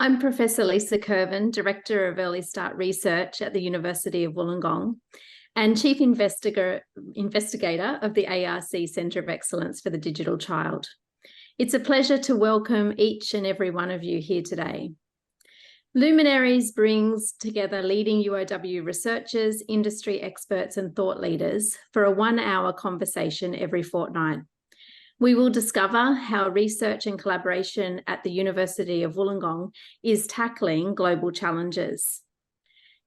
I'm Professor Lisa Kervin, Director of Early Start Research at the University of Wollongong and Chief Investigator of the ARC Centre of Excellence for the Digital Child. It's a pleasure to welcome each and every one of you here today. Luminaries brings together leading UOW researchers, industry experts and thought leaders for a 1-hour conversation every fortnight. We will discover how research and collaboration at the University of Wollongong is tackling global challenges.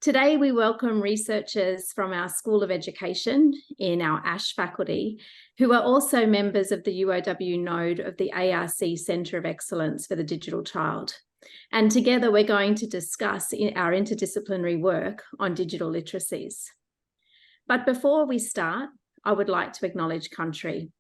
Today, we welcome researchers from our School of Education in our ASH faculty, who are also members of the UOW node of the ARC Centre of Excellence for the Digital Child. And together, we're going to discuss our interdisciplinary work on digital literacies. But before we start, I would like to acknowledge country.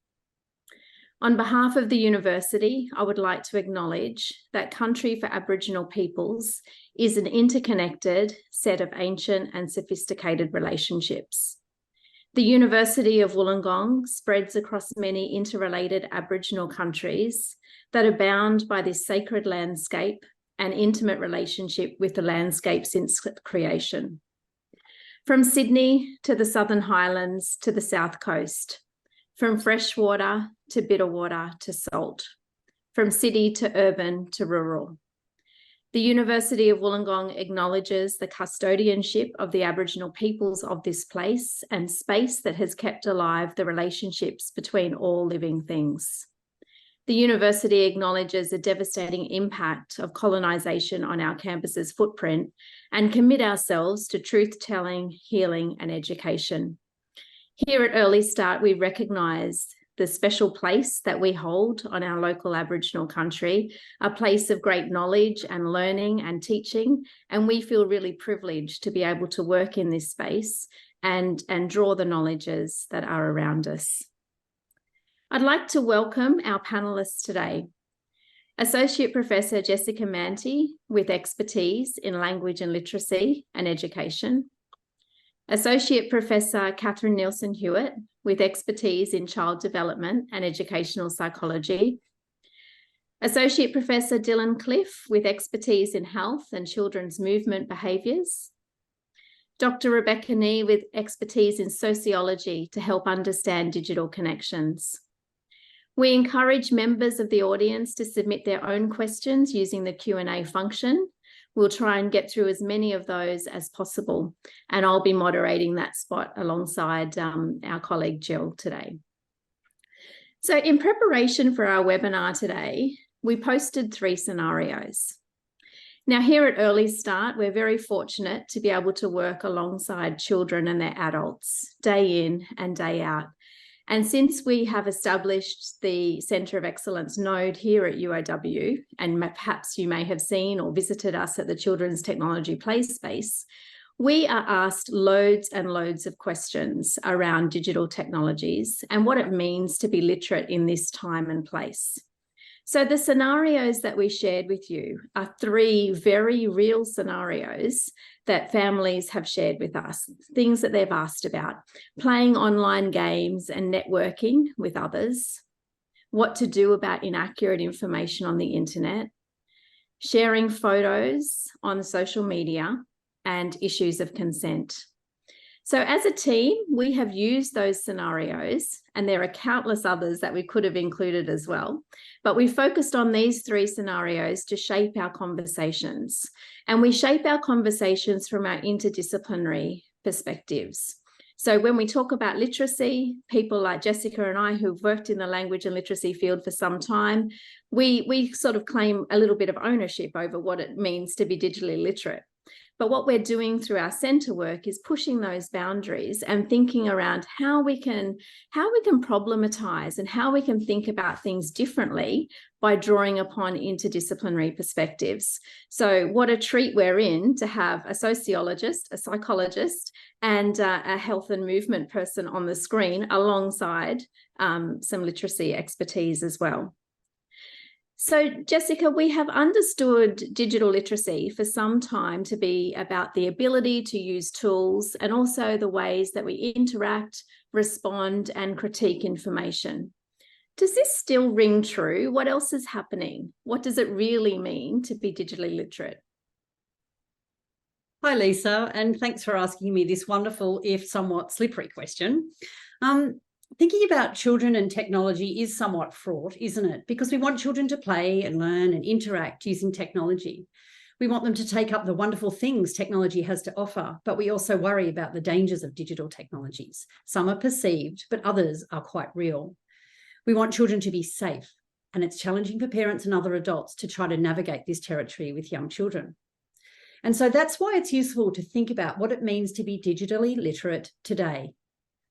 On behalf of the university, I would like to acknowledge that country for Aboriginal peoples is an interconnected set of ancient and sophisticated relationships. The University of Wollongong spreads across many interrelated Aboriginal countries that are bound by this sacred landscape and intimate relationship with the landscape since creation. From Sydney to the Southern Highlands to the South Coast, from freshwater to bitter water to salt, from city to urban to rural. The University of Wollongong acknowledges the custodianship of the Aboriginal peoples of this place and space that has kept alive the relationships between all living things. The university acknowledges the devastating impact of colonisation on our campus's footprint and commit ourselves to truth-telling, healing and education. Here at Early Start, we recognise the special place that we hold on our local Aboriginal country, a place of great knowledge and learning and teaching, and we feel really privileged to be able to work in this space and draw the knowledges that are around us. I'd like to welcome our panellists today. Associate Professor Jessica Mantei, with expertise in language and literacy and education. Associate Professor Cathrine Neilsen-Hewett, with expertise in child development and educational psychology. Associate Professor Dylan Cliff, with expertise in health and children's movement behaviours. Dr. Rebecca Nee, with expertise in sociology to help understand digital connections. We encourage members of the audience to submit their own questions using the Q&A function. We'll try and get through as many of those as possible, and I'll be moderating that spot alongside our colleague Jill today. So in preparation for our webinar today, we posted 3 scenarios. Now here at Early Start, we're very fortunate to be able to work alongside children and their adults day in and day out. And since we have established the Centre of Excellence node here at UOW, and perhaps you may have seen or visited us at the Children's Technology Play Space, we are asked loads and loads of questions around digital technologies and what it means to be literate in this time and place. So the scenarios that we shared with you are 3 very real scenarios that families have shared with us, things that they've asked about: playing online games and networking with others, what to do about inaccurate information on the internet, sharing photos on social media, and issues of consent. So as a team, we have used those scenarios, and there are countless others that we could have included as well, but we focused on these 3 scenarios to shape our conversations. And we shape our conversations from our interdisciplinary perspectives. So when we talk about literacy, people like Jessica and I, who've worked in the language and literacy field for some time, we sort of claim a little bit of ownership over what it means to be digitally literate. But what we're doing through our centre work is pushing those boundaries and thinking around how we can problematize and how we can think about things differently by drawing upon interdisciplinary perspectives. So what a treat we're in to have a sociologist, a psychologist, and a health and movement person on the screen alongside some literacy expertise as well. So, Jessica, we have understood digital literacy for some time to be about the ability to use tools and also the ways that we interact, respond, and critique information. Does this still ring true? What else is happening? What does it really mean to be digitally literate? Hi, Lisa, and thanks for asking me this wonderful, if somewhat slippery question. Thinking about children and technology is somewhat fraught, isn't it? Because we want children to play and learn and interact using technology. We want them to take up the wonderful things technology has to offer, but we also worry about the dangers of digital technologies. Some are perceived, but others are quite real. We want children to be safe, and it's challenging for parents and other adults to try to navigate this territory with young children. And so that's why it's useful to think about what it means to be digitally literate today,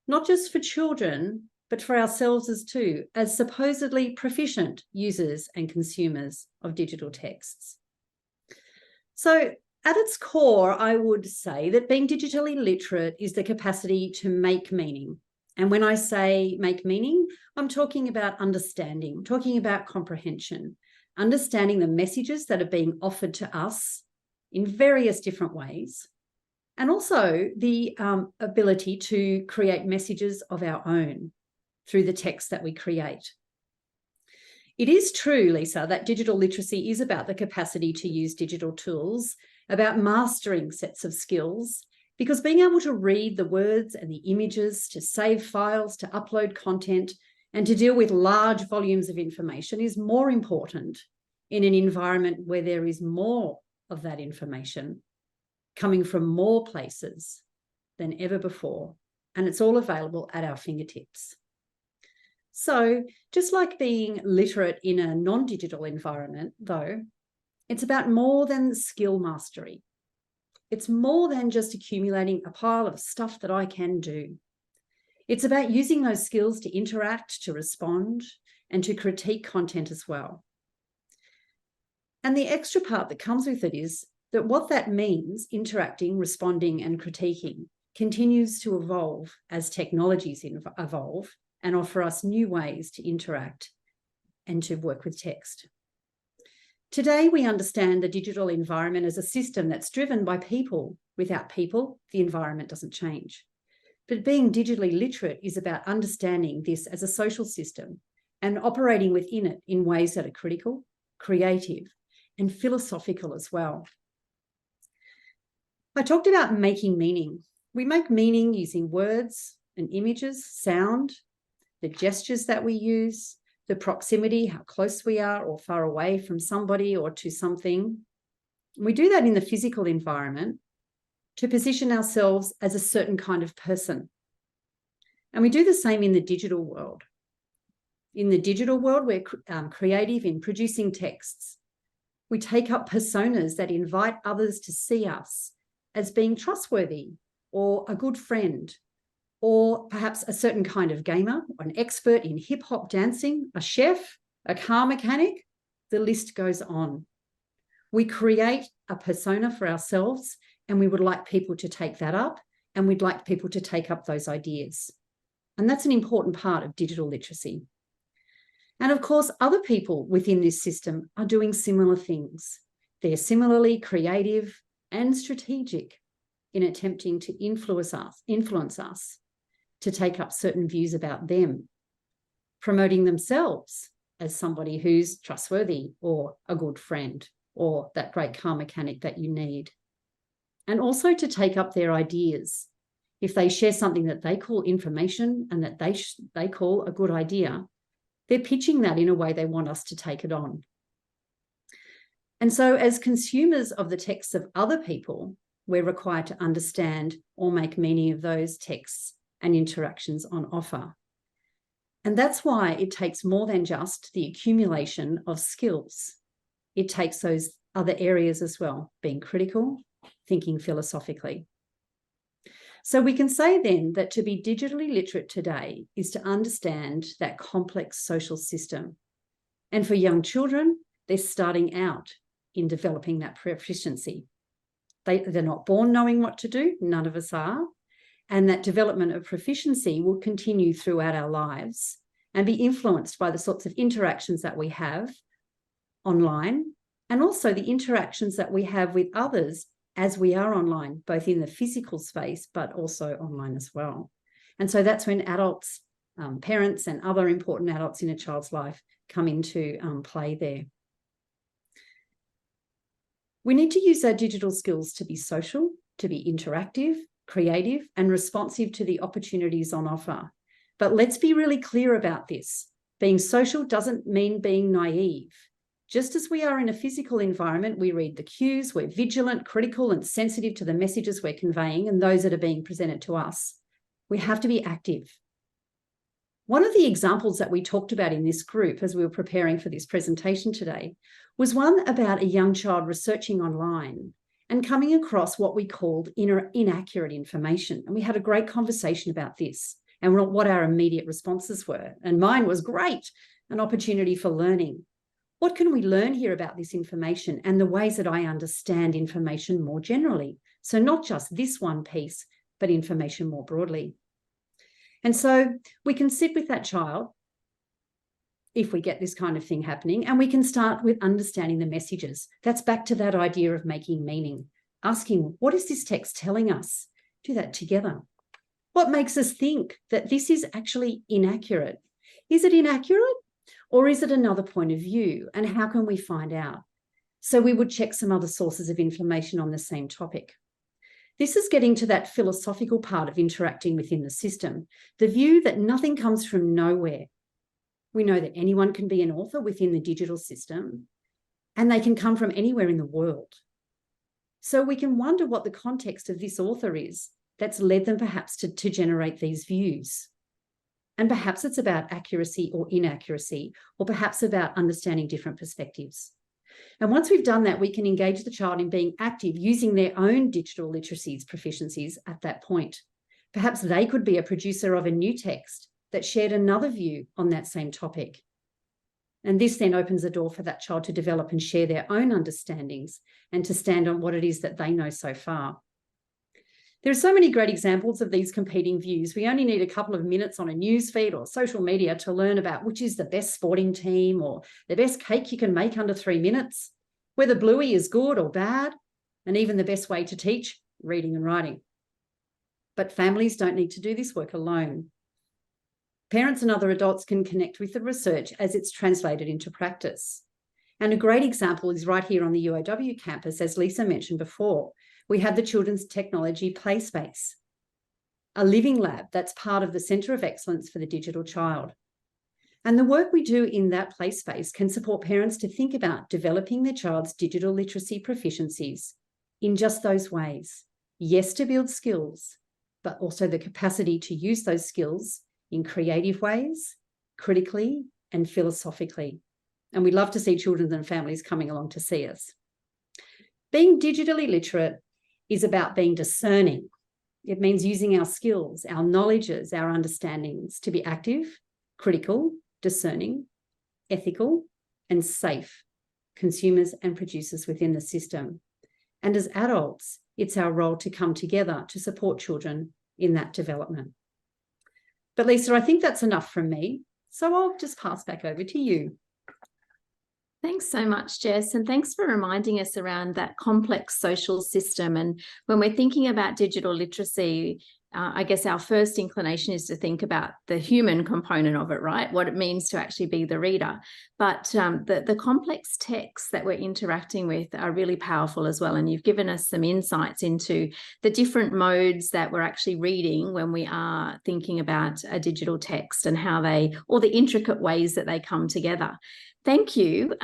not just for children, but for ourselves as supposedly proficient users and consumers of digital texts. So at its core, I would say that being digitally literate is the capacity to make meaning. And when I say make meaning, I'm talking about understanding, talking about comprehension, understanding the messages that are being offered to us in various different ways, and also the ability to create messages of our own through the text that we create. It is true, Lisa, that digital literacy is about the capacity to use digital tools, about mastering sets of skills, because being able to read the words and the images, to save files, to upload content, and to deal with large volumes of information is more important in an environment where there is more of that information coming from more places than ever before, and it's all available at our fingertips. So just like being literate in a non-digital environment, though, it's about more than skill mastery. It's more than just accumulating a pile of stuff that I can do. It's about using those skills to interact, to respond, and to critique content as well. And the extra part that comes with it is that what that means, interacting, responding, and critiquing, continues to evolve as technologies evolve and offer us new ways to interact and to work with text. Today, we understand the digital environment as a system that's driven by people. Without people, the environment doesn't change. But being digitally literate is about understanding this as a social system and operating within it in ways that are critical, creative, and philosophical as well. I talked about making meaning. We make meaning using words and images, sound, the gestures that we use, the proximity, how close we are or far away from somebody or to something. We do that in the physical environment to position ourselves as a certain kind of person. And we do the same in the digital world. In the digital world, we're creative in producing texts. We take up personas that invite others to see us as being trustworthy or a good friend, or perhaps a certain kind of gamer, an expert in hip-hop dancing, a chef, a car mechanic, the list goes on. We create a persona for ourselves, and we would like people to take that up, and we'd like people to take up those ideas. And that's an important part of digital literacy. And of course, other people within this system are doing similar things. They're similarly creative and strategic in attempting to influence us to take up certain views about them, promoting themselves as somebody who's trustworthy or a good friend or that great car mechanic that you need. And also to take up their ideas. If they share something that they call information and that they call a good idea, they're pitching that in a way they want us to take it on. And so as consumers of the texts of other people, we're required to understand or make meaning of those texts and interactions on offer. And that's why it takes more than just the accumulation of skills. It takes those other areas as well, being critical, thinking philosophically. So we can say then that to be digitally literate today is to understand that complex social system. And for young children, they're starting out in developing that proficiency. They're not born knowing what to do, none of us are. And that development of proficiency will continue throughout our lives and be influenced by the sorts of interactions that we have online and also the interactions that we have with others as we are online, both in the physical space, but also online as well. And so that's when adults parents and other important adults in a child's life come into play there. We need to use our digital skills to be social, to be interactive, creative, and responsive to the opportunities on offer. But let's be really clear about this. Being social doesn't mean being naive. Just as we are in a physical environment, we read the cues, we're vigilant, critical, and sensitive to the messages we're conveying and those that are being presented to us. We have to be active. One of the examples that we talked about in this group as we were preparing for this presentation today was one about a young child researching online and coming across what we called inaccurate information. And we had a great conversation about this and what our immediate responses were. And mine was great, an opportunity for learning. What can we learn here about this information and the ways that I understand information more generally? So not just this one piece, but information more broadly. And so we can sit with that child if we get this kind of thing happening, and we can start with understanding the messages. That's back to that idea of making meaning, asking, what is this text telling us? Do that together. What makes us think that this is actually inaccurate? Is it inaccurate or is it another point of view? And how can we find out? So we would check some other sources of information on the same topic. This is getting to that philosophical part of interacting within the system, the view that nothing comes from nowhere. We know that anyone can be an author within the digital system, and they can come from anywhere in the world. So we can wonder what the context of this author is that's led them perhaps to generate these views. And perhaps it's about accuracy or inaccuracy, or perhaps about understanding different perspectives. And once we've done that, we can engage the child in being active, using their own digital literacies proficiencies at that point. Perhaps they could be a producer of a new text that shared another view on that same topic. And this then opens the door for that child to develop and share their own understandings and to stand on what it is that they know so far. There are so many great examples of these competing views. We only need a couple of minutes on a news feed or social media to learn about which is the best sporting team or the best cake you can make under 3 minutes, whether Bluey is good or bad, and even the best way to teach reading and writing. But families don't need to do this work alone. Parents and other adults can connect with the research as it's translated into practice. And a great example is right here on the UOW campus, as Lisa mentioned before. We have the Children's Technology Play Space, a living lab that's part of the Centre of Excellence for the Digital Child. And the work we do in that play space can support parents to think about developing their child's digital literacy proficiencies in just those ways. Yes, to build skills, but also the capacity to use those skills in creative ways, critically and philosophically. And we'd love to see children and families coming along to see us. Being digitally literate is about being discerning. It means using our skills, our knowledges, our understandings to be active, critical, discerning, ethical, and safe consumers and producers within the system. And as adults, it's our role to come together to support children in that development. But Lisa, I think that's enough from me. So I'll just pass back over to you. Thanks so much, Jess, and thanks for reminding us around that complex social system. And when we're thinking about digital literacy, I guess our first inclination is to think about the human component of it, right? What it means to actually be the reader. But the complex texts that we're interacting with are really powerful as well. And you've given us some insights into the different modes that we're actually reading when we are thinking about a digital text and how they, or the intricate ways that they come together. Thank you.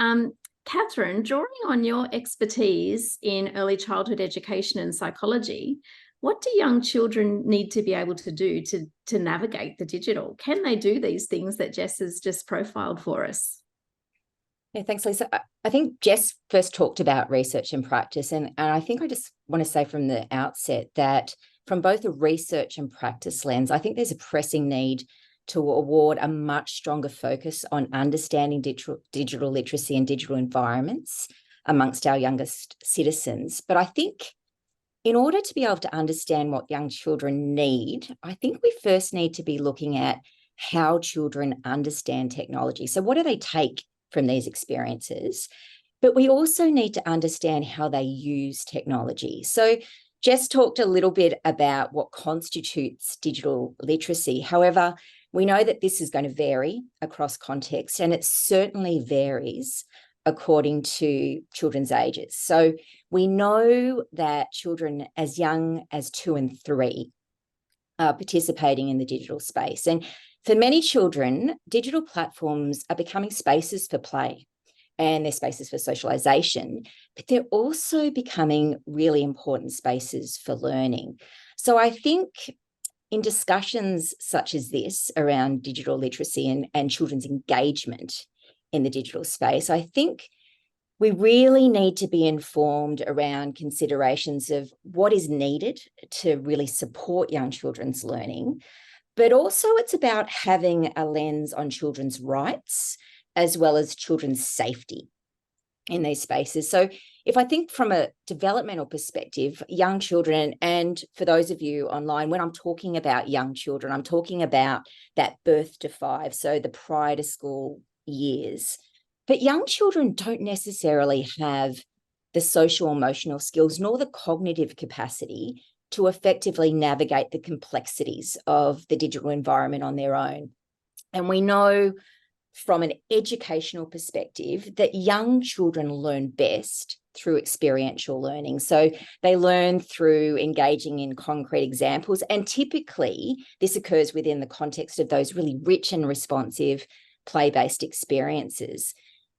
Cathrine, drawing on your expertise in early childhood education and psychology, what do young children need to be able to do to navigate the digital? Can they do these things that Jess has just profiled for us? Yeah, thanks, Lisa. I think Jess first talked about research and practice, and I think I just want to say from the outset that from both a research and practice lens, I think there's a pressing need to award a much stronger focus on understanding digital literacy and digital environments amongst our youngest citizens. But I think in order to be able to understand what young children need, I think we first need to be looking at how children understand technology. So what do they take from these experiences? But we also need to understand how they use technology. So Jess talked a little bit about what constitutes digital literacy. However, We know that this is going to vary across context, and it certainly varies according to children's ages. So we know that children as young as 2 and 3 are participating in the digital space. And for many children, digital platforms are becoming spaces for play, and they're spaces for socialization, but they're also becoming really important spaces for learning. So I think in discussions such as this around digital literacy and children's engagement in the digital space, I think we really need to be informed around considerations of what is needed to really support young children's learning, but also it's about having a lens on children's rights as well as children's safety in these spaces. So if I think from a developmental perspective, young children, and for those of you online, when I'm talking about young children, I'm talking about that birth to 5, so the prior to school years. But young children don't necessarily have the social emotional skills nor the cognitive capacity to effectively navigate the complexities of the digital environment on their own. And we know from an educational perspective that young children learn best through experiential learning. So they learn through engaging in concrete examples. And typically this occurs within the context of those really rich and responsive play-based experiences.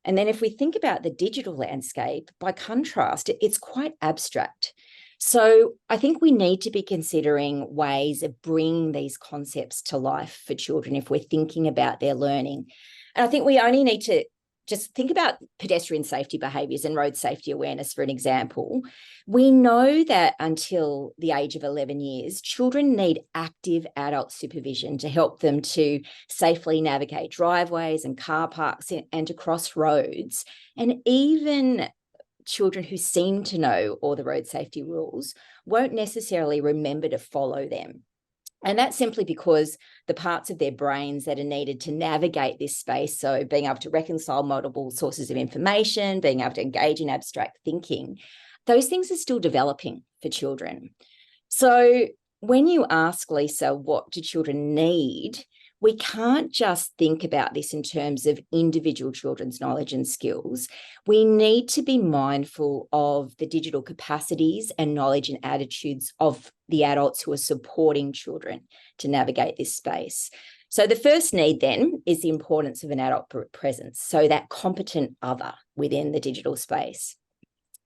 And then if we think about the digital landscape, by contrast, it's quite abstract. So I think we need to be considering ways of bringing these concepts to life for children if we're thinking about their learning. And I think we only need to just think about pedestrian safety behaviours and road safety awareness, for an example. We know that until the age of 11 years, children need active adult supervision to help them to safely navigate driveways and car parks and to cross roads. And even children who seem to know all the road safety rules won't necessarily remember to follow them. And that's simply because the parts of their brains that are needed to navigate this space, so being able to reconcile multiple sources of information, being able to engage in abstract thinking, those things are still developing for children. So when you ask, Lisa, what do children need? We can't just think about this in terms of individual children's knowledge and skills. We need to be mindful of the digital capacities and knowledge and attitudes of the adults who are supporting children to navigate this space. So the first need then is the importance of an adult presence, so that competent other within the digital space.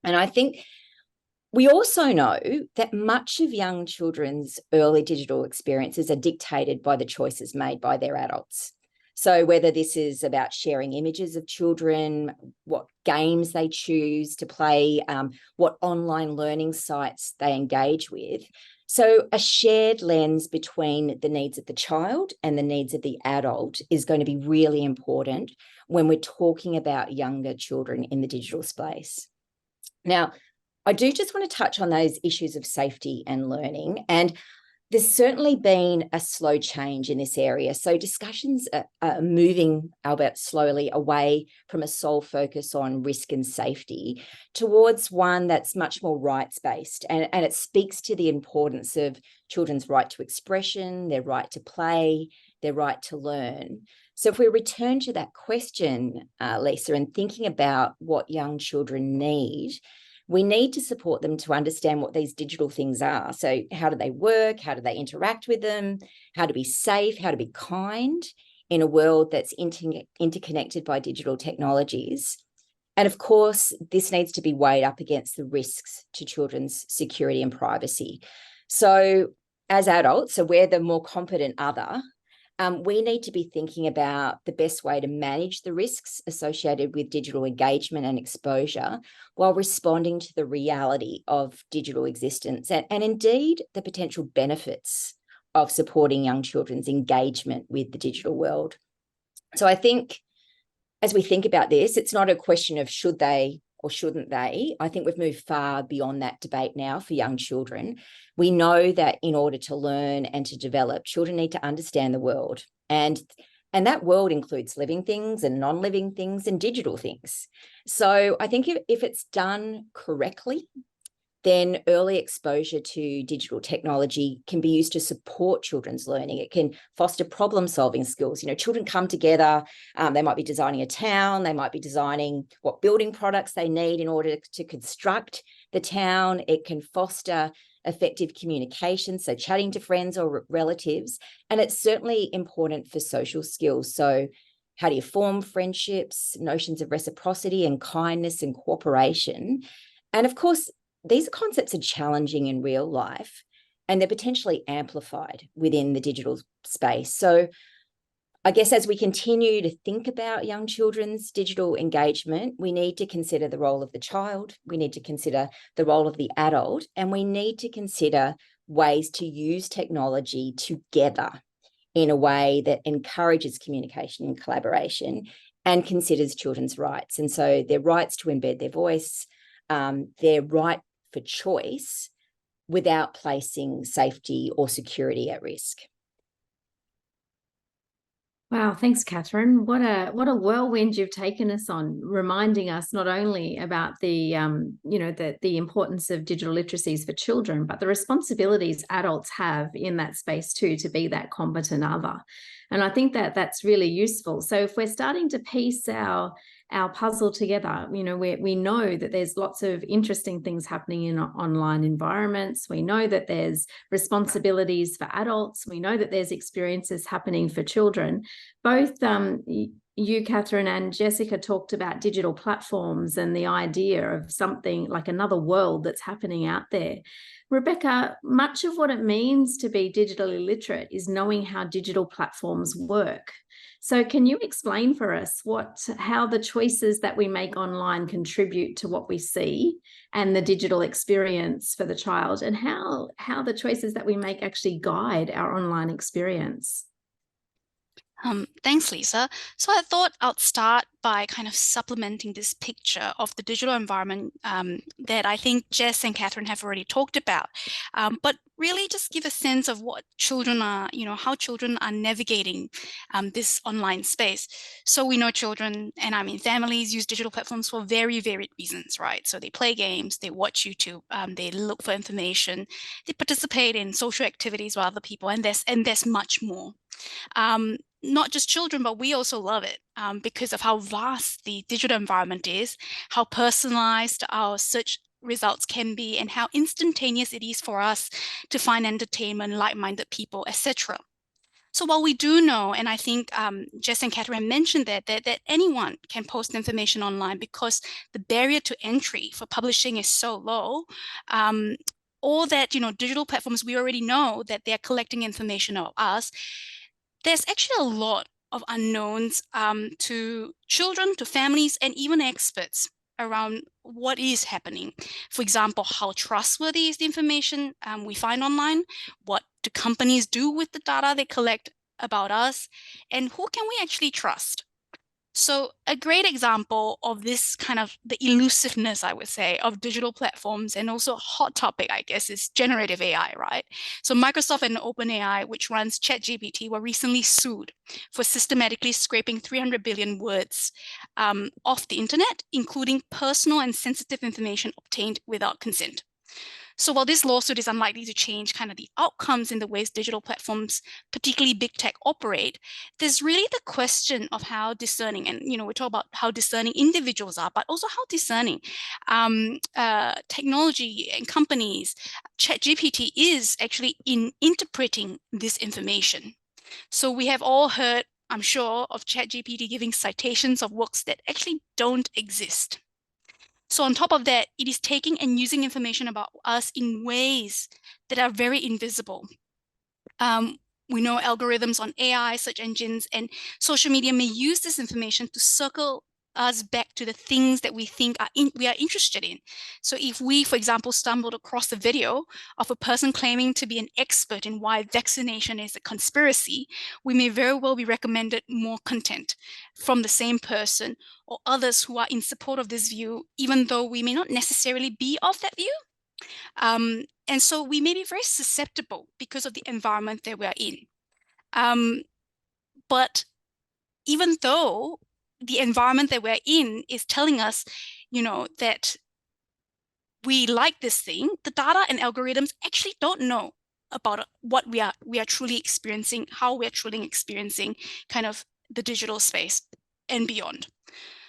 And I think we also know that much of young children's early digital experiences are dictated by the choices made by their adults. So whether this is about sharing images of children, what games they choose to play, what online learning sites they engage with. So a shared lens between the needs of the child and the needs of the adult is going to be really important when we're talking about younger children in the digital space. Now, I do just want to touch on those issues of safety and learning. And there's certainly been a slow change in this area. So discussions are moving, albeit slowly, away from a sole focus on risk and safety towards one that's much more rights-based. And it speaks to the importance of children's right to expression, their right to play, their right to learn. So if we return to that question, Lisa, and thinking about what young children need, we need to support them to understand what these digital things are. So how do they work? How do they interact with them? How to be safe? How to be kind in a world that's interconnected by digital technologies? And of course, this needs to be weighed up against the risks to children's security and privacy. So as adults, so we're the more competent other, we need to be thinking about the best way to manage the risks associated with digital engagement and exposure while responding to the reality of digital existence and indeed the potential benefits of supporting young children's engagement with the digital world. So I think as we think about this, it's not a question of should they or shouldn't they. I think we've moved far beyond that debate now for young children. We know that in order to learn and to develop, children need to understand the world. And that world includes living things and non-living things and digital things. So I think if it's done correctly, then early exposure to digital technology can be used to support children's learning. It can foster problem-solving skills. Children come together, they might be designing a town, they might be designing what building products they need in order to construct the town. It can foster effective communication, so chatting to friends or relatives. And it's certainly important for social skills. So how do you form friendships, notions of reciprocity and kindness and cooperation? And of course, these concepts are challenging in real life, and they're potentially amplified within the digital space. So I guess as we continue to think about young children's digital engagement, we need to consider the role of the child, we need to consider the role of the adult, and we need to consider ways to use technology together in a way that encourages communication and collaboration and considers children's rights. And so their rights to embed their voice, their right for choice without placing safety or security at risk. Wow, thanks, Cathrine. What a whirlwind you've taken us on, reminding us not only about the the importance of digital literacies for children, but the responsibilities adults have in that space too, to be that competent other. And I think that that's really useful. So if we're starting to piece our puzzle together, we know that there's lots of interesting things happening in online environments. We know that there's responsibilities for adults. We know that there's experiences happening for children. Both you, Cathrine, and Jessica talked about digital platforms and the idea of something like another world that's happening out there. Rebecca, much of what it means to be digitally literate is knowing how digital platforms work. So can you explain for us how the choices that we make online contribute to what we see and the digital experience for the child, and how the choices that we make actually guide our online experience? Thanks, Lisa. So I thought I'd start by kind of supplementing this picture of the digital environment that I think Jess and Cathrine have already talked about, but really just give a sense of what children are, how children are navigating this online space. So we know children, and I mean families, use digital platforms for very varied reasons, right? So they play games, they watch YouTube, they look for information, they participate in social activities with other people, and there's much more. Not just children, but we also love it because of how vast the digital environment is, how personalized our search results can be, and how instantaneous it is for us to find entertainment, like-minded people, etc. So while we do know, and I think Jess and Cathrine mentioned that anyone can post information online because the barrier to entry for publishing is so low, or that digital platforms, we already know that they're collecting information of us. There's actually a lot of unknowns to children, to families, and even experts around what is happening. For example, how trustworthy is the information we find online? What do companies do with the data they collect about us? And who can we actually trust? So a great example of this kind of the elusiveness, I would say, of digital platforms, and also a hot topic, I guess, is generative AI, right? So Microsoft and OpenAI, which runs ChatGPT, were recently sued for systematically scraping 300 billion words off the internet, including personal and sensitive information obtained without consent. So while this lawsuit is unlikely to change kind of the outcomes in the ways digital platforms, particularly big tech, operate, there's really the question of how discerning, and we talk about how discerning individuals are, but also how discerning technology and companies, ChatGPT, is actually in interpreting this information. So we have all heard, I'm sure, of ChatGPT giving citations of works that actually don't exist. So on top of that, it is taking and using information about us in ways that are very invisible. We know algorithms on AI, search engines, and social media may use this information to circle us back to the things that we think we are interested in. So if we, for example, stumbled across a video of a person claiming to be an expert in why vaccination is a conspiracy, we may very well be recommended more content from the same person or others who are in support of this view, even though we may not necessarily be of that view. And so we may be very susceptible because of the environment that we are in. But even though the environment that we're in is telling us, that we like this thing, the data and algorithms actually don't know about what we are truly experiencing, how we are truly experiencing kind of the digital space and beyond.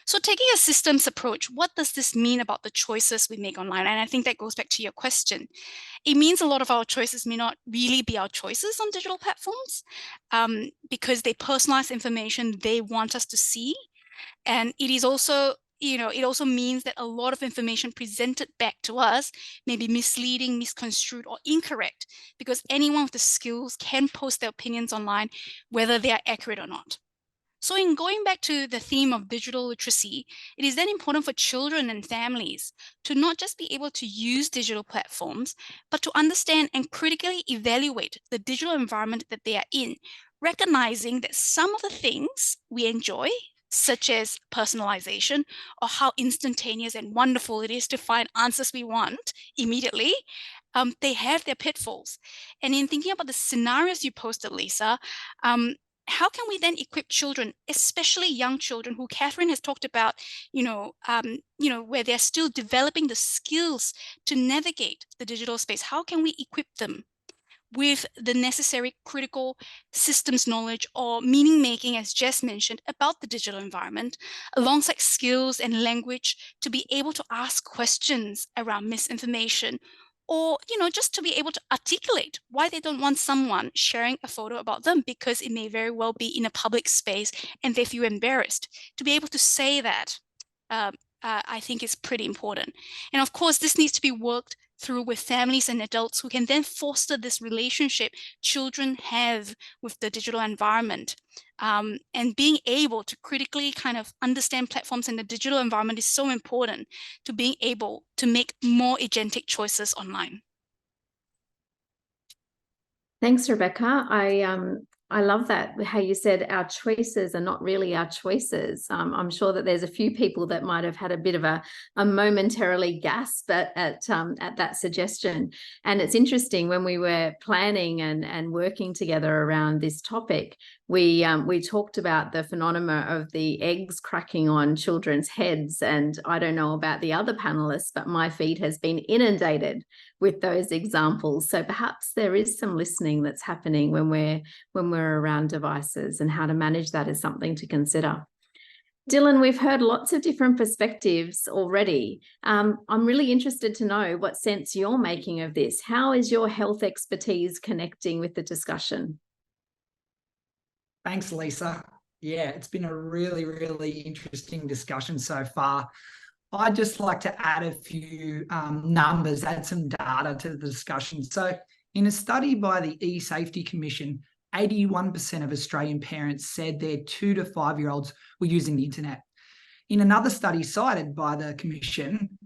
So taking a systems approach, what does this mean about the choices we make online? And I think that goes back to your question. It means a lot of our choices may not really be our choices on digital platforms because they personalize information they want us to see. And it is also, it also means that a lot of information presented back to us may be misleading, misconstrued, or incorrect, because anyone with the skills can post their opinions online, whether they are accurate or not. So in going back to the theme of digital literacy, it is then important for children and families to not just be able to use digital platforms, but to understand and critically evaluate the digital environment that they are in, recognizing that some of the things we enjoy, such as personalization or how instantaneous and wonderful it is to find answers we want immediately, they have their pitfalls. And in thinking about the scenarios you posted, Lisa, how can we then equip children, especially young children who Cathrine has talked about, where they're still developing the skills to navigate the digital space? How can we equip them with the necessary critical systems knowledge or meaning making, as Jess mentioned, about the digital environment, alongside skills and language to be able to ask questions around misinformation, or just to be able to articulate why they don't want someone sharing a photo about them because it may very well be in a public space and they feel embarrassed. To be able to say that, I think is pretty important. And of course, this needs to be worked through with families and adults who can then foster this relationship children have with the digital environment. And being able to critically kind of understand platforms in the digital environment is so important to being able to make more agentic choices online. Thanks, Rebecca. I love that, how you said our choices are not really our choices. I'm sure that there's a few people that might have had a bit of a momentarily gasp at that suggestion. And it's interesting, when we were planning and working together around this topic, we talked about the phenomena of the eggs cracking on children's heads. And I don't know about the other panelists, but my feed has been inundated with those examples. So perhaps there is some listening that's happening when we're around devices, and how to manage that is something to consider. Dylan, we've heard lots of different perspectives already. I'm really interested to know what sense you're making of this. How is your health expertise connecting with the discussion? Thanks, Lisa. Yeah, it's been a really, really interesting discussion so far. I'd just like to add a few numbers, add some data to the discussion. So in a study by the E-Safety Commission, 81% of Australian parents said their 2 to 5 year olds were using the internet. In another study cited by the Commission,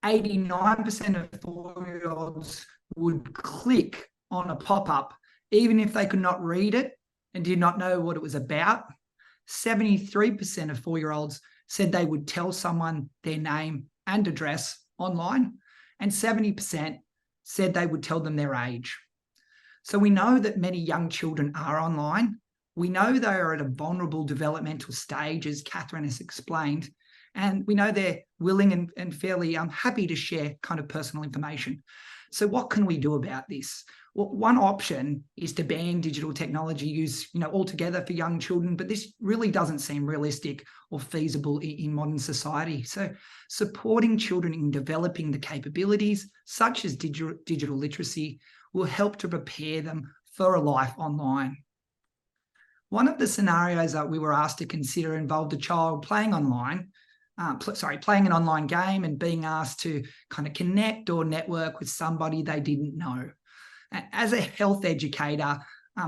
89% of 4-year-olds would click on a pop-up, even if they could not read it and did not know what it was about. 73% of 4-year-olds said they would tell someone their name and address online, and 70% said they would tell them their age. So we know that many young children are online. We know they are at a vulnerable developmental stage, as Cathrine has explained, and we know they're willing and fairly happy to share kind of personal information. So what can we do about this? Well, one option is to ban digital technology use, altogether for young children, but this really doesn't seem realistic or feasible in modern society. So supporting children in developing the capabilities, such as digital literacy, will help to prepare them for a life online. One of the scenarios that we were asked to consider involved a child playing online, playing an online game and being asked to kind of connect or network with somebody they didn't know. As a health educator,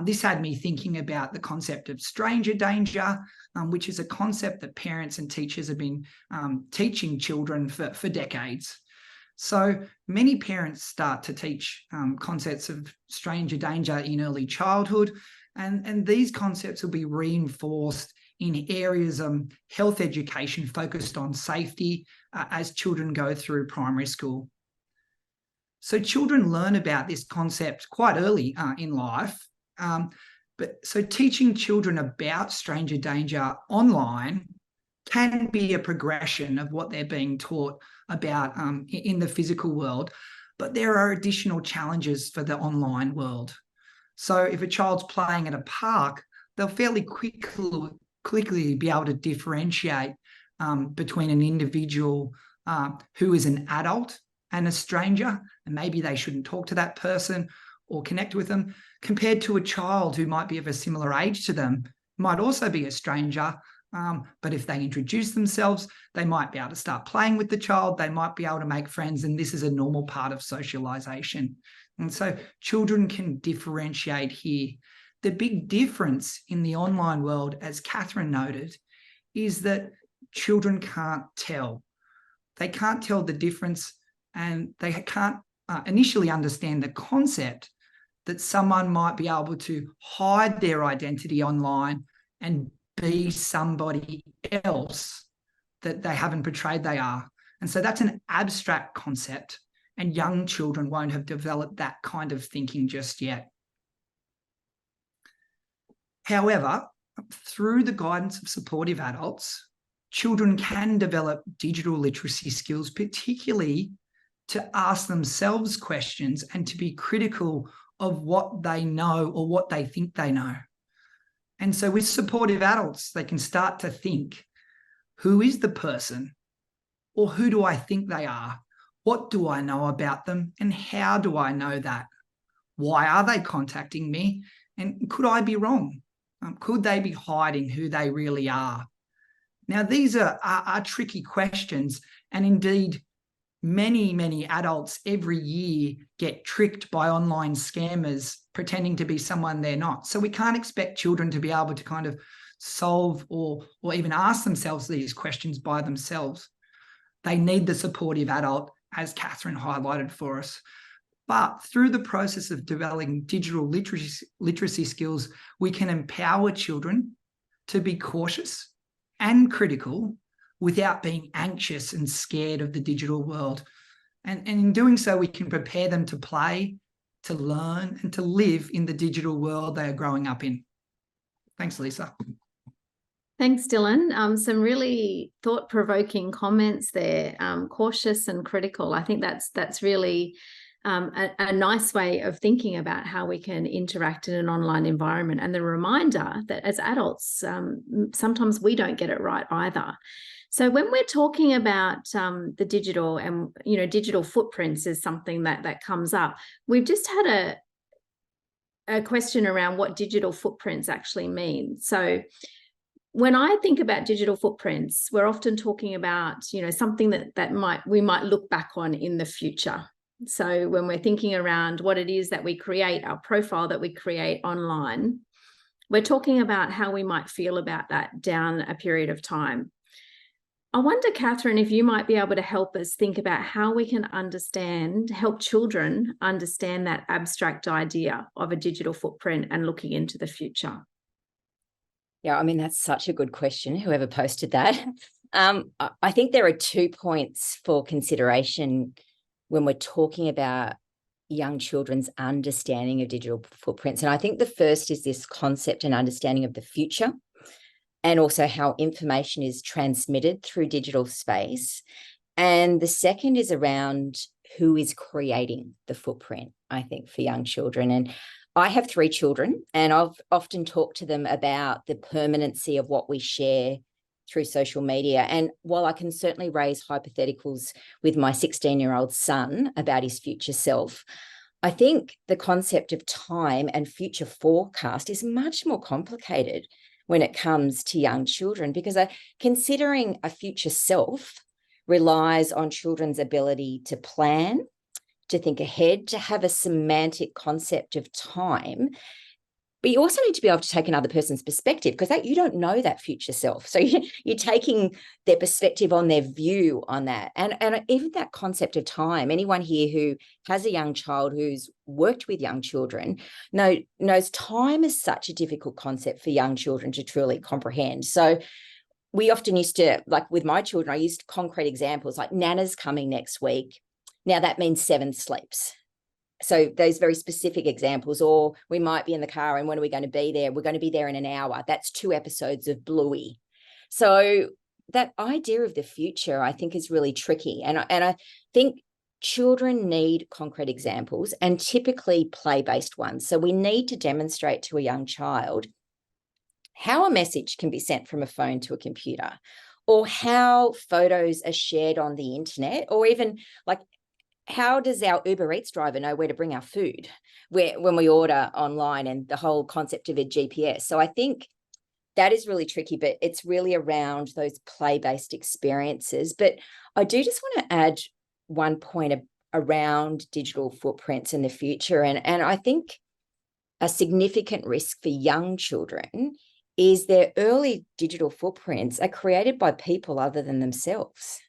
this had me thinking about the concept of stranger danger, which is a concept that parents and teachers have been teaching children for decades. So many parents start to teach concepts of stranger danger in early childhood, and these concepts will be reinforced in areas of health education focused on safety as children go through primary school. So children learn about this concept quite early in life. So teaching children about stranger danger online can be a progression of what they're being taught about in the physical world, but there are additional challenges for the online world. So if a child's playing at a park, they'll fairly quickly be able to differentiate between an individual who is an adult and a stranger, and maybe they shouldn't talk to that person or connect with them, compared to a child who might be of a similar age to them, might also be a stranger, but if they introduce themselves, they might be able to start playing with the child, they might be able to make friends, and this is a normal part of socialization. And so children can differentiate here. The big difference in the online world, as Cathrine noted, is that children can't tell. They can't tell the difference, and they can't initially understand the concept that someone might be able to hide their identity online and be somebody else that they haven't portrayed they are. And so that's an abstract concept, and young children won't have developed that kind of thinking just yet. However, through the guidance of supportive adults, children can develop digital literacy skills, particularly to ask themselves questions and to be critical of what they know or what they think they know. And so with supportive adults, they can start to think, who is the person? Or who do I think they are? What do I know about them? And how do I know that? Why are they contacting me? And could I be wrong? Could they be hiding who they really are? Now, these are tricky questions, and indeed, many adults every year get tricked by online scammers pretending to be someone they're not. So we can't expect children to be able to kind of solve or even ask themselves these questions by themselves. They need the supportive adult, as Cathrine highlighted for us. But through the process of developing digital literacy skills, we can empower children to be cautious and critical without being anxious and scared of the digital world. And in doing so, we can prepare them to play, to learn, and to live in the digital world they are growing up in. Thanks, Lisa. Thanks, Dylan. Some really thought-provoking comments there, cautious and critical. I think that's really a nice way of thinking about how we can interact in an online environment. And the reminder that as adults, sometimes we don't get it right either. So when we're talking about the digital and, digital footprints is something that comes up. We've just had a question around what digital footprints actually mean. So when I think about digital footprints, we're often talking about, something that we might look back on in the future. So when we're thinking around what it is that we create, our profile that we create online, we're talking about how we might feel about that down a period of time. I wonder, Cathrine, if you might be able to help us think about how we can help children understand that abstract idea of a digital footprint and looking into the future. Yeah, I mean, that's such a good question, whoever posted that. I think there are 2 points for consideration when we're talking about young children's understanding of digital footprints. And I think the first is this concept and understanding of the future, and also how information is transmitted through digital space. And the second is around who is creating the footprint, I think, for young children. And I have 3 children, and I've often talked to them about the permanency of what we share through social media. And while I can certainly raise hypotheticals with my 16-year-old son about his future self, I think the concept of time and future forecast is much more complicated when it comes to young children, because considering a future self relies on children's ability to plan, to think ahead, to have a semantic concept of time. But you also need to be able to take another person's perspective, because you don't know that future self. So you're taking their perspective on their view on that. And even that concept of time, anyone here who has a young child who's worked with young children knows time is such a difficult concept for young children to truly comprehend. So we often used to, like with my children, I used concrete examples like Nana's coming next week. Now that means 7 sleeps. So those very specific examples, or we might be in the car and when are we going to be there? We're going to be there in an hour. That's 2 episodes of Bluey. So that idea of the future, I think, is really tricky. And I think children need concrete examples, and typically play-based ones. So we need to demonstrate to a young child how a message can be sent from a phone to a computer, or how photos are shared on the internet, or even like, how does our Uber Eats driver know where to bring our food when we order online, and the whole concept of a GPS. So I think that is really tricky, but it's really around those play-based experiences. But I do just want to add one point around digital footprints in the future. And I think a significant risk for young children is their early digital footprints are created by people other than themselves.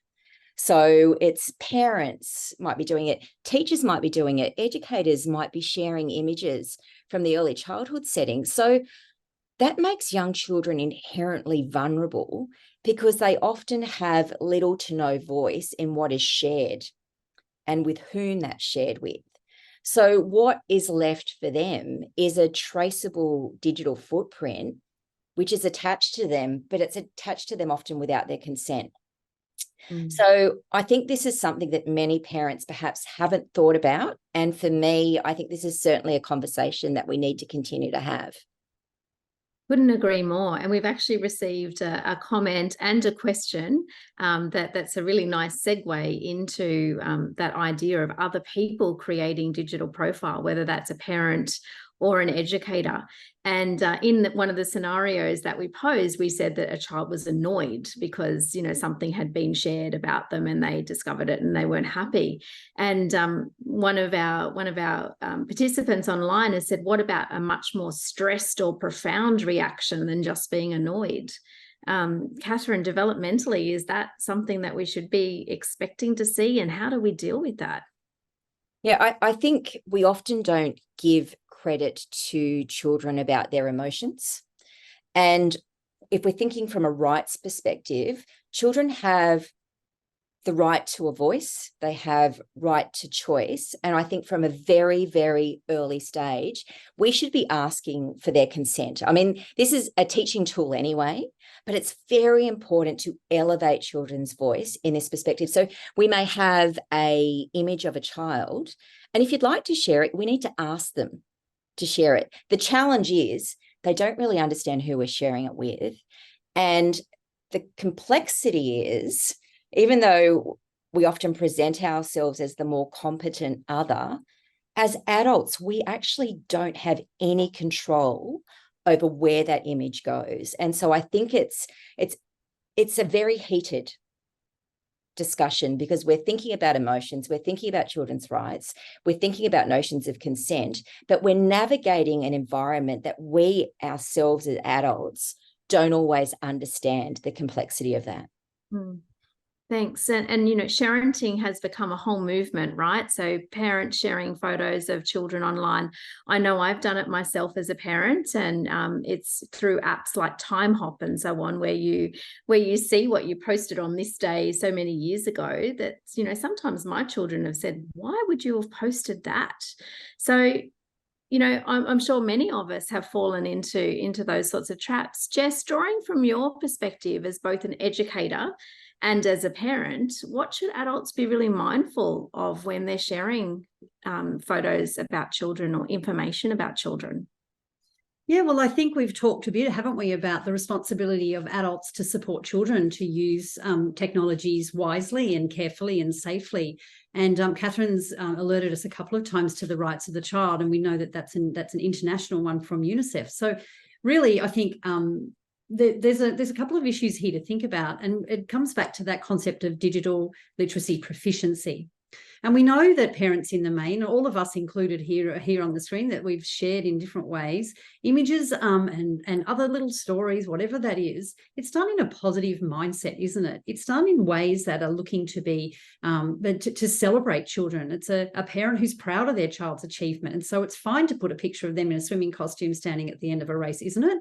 So it's parents might be doing it, teachers might be doing it, educators might be sharing images from the early childhood setting. So that makes young children inherently vulnerable, because they often have little to no voice in what is shared and with whom that's shared with. So what is left for them is a traceable digital footprint, which is attached to them, but it's attached to them often without their consent. So I think this is something that many parents perhaps haven't thought about. And for me, I think this is certainly a conversation that we need to continue to have. Couldn't agree more. And we've actually received a comment and a question that's a really nice segue into that idea of other people creating digital profile, whether that's a parent or an educator. And in one of the scenarios that we posed, we said that a child was annoyed because, something had been shared about them and they discovered it and they weren't happy. And one of our participants online has said, what about a much more stressed or profound reaction than just being annoyed? Cathrine, developmentally, is that something that we should be expecting to see, and how do we deal with that? Yeah, I think we often don't give credit to children about their emotions. And if we're thinking from a rights perspective, children have the right to a voice, they have right to choice. And I think from a very, very early stage, we should be asking for their consent. I mean, this is a teaching tool anyway, but it's very important to elevate children's voice in this perspective. So we may have an image of a child, and if you'd like to share it, we need to ask them to share it. The challenge is they don't really understand who we're sharing it with. And the complexity is, even though we often present ourselves as the more competent other, as adults, we actually don't have any control over where that image goes. And so I think it's a very heated discussion, because we're thinking about emotions, we're thinking about children's rights, we're thinking about notions of consent, but we're navigating an environment that we ourselves as adults don't always understand the complexity of that. Thanks. And sharenting has become a whole movement, right? So parents sharing photos of children online. I know I've done it myself as a parent, and it's through apps like Time Hop and so on, where you see what you posted on this day so many years ago that, sometimes my children have said, why would you have posted that? So, I'm sure many of us have fallen into those sorts of traps. Jess, drawing from your perspective as both an educator and as a parent, what should adults be really mindful of when they're sharing photos about children or information about children? Yeah, well, I think we've talked a bit, haven't we, about the responsibility of adults to support children to use technologies wisely and carefully and safely. And Catherine's alerted us a couple of times to the rights of the child, and we know that that's an international one from UNICEF. So really, I think there's a couple of issues here to think about, and it comes back to that concept of digital literacy proficiency. And we know that parents in the main, all of us included here on the screen, that we've shared in different ways, images and other little stories, whatever that is, it's done in a positive mindset, isn't it? It's done in ways that are looking to be, to celebrate children. It's a parent who's proud of their child's achievement. And so it's fine to put a picture of them in a swimming costume standing at the end of a race, isn't it?